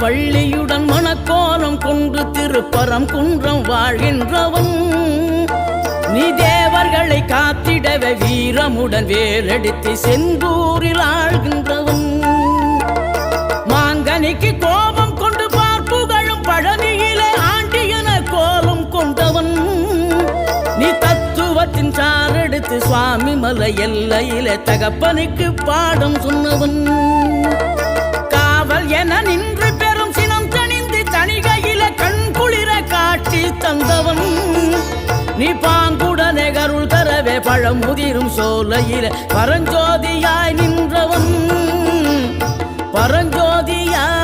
வள்ளியுடன் மணக்கோலம் கொண்டு திருப்பரம் குன்றம் வாழ்கின்றவன். நீ தேவர்களை காத்திடவே வீரமுடன் வேலெடுத்து செந்தூரில் ஆழ்கின்றவன். மாங்கனிக்கு கோபம் கொண்டு பார்ப்புகழும் பழனியிலே ஆண்டியன கோலம் கொண்டவன். நீ தத்துவத்தின் சாரெடுத்து சுவாமி மலை எல்லையிலே தகப்பனுக்கு பாடம் சொன்னவன். காவல் என நின்று பெரும் சினம் தணிந்து தணிகையில கண் குளிர காட்சி தந்தவன். நீ பாங்குடனே கருள் தரவே பழமுதிரும் சோலையில பரஞ்சோதியாய் நின்றவன். பரஞ்சோதியாய்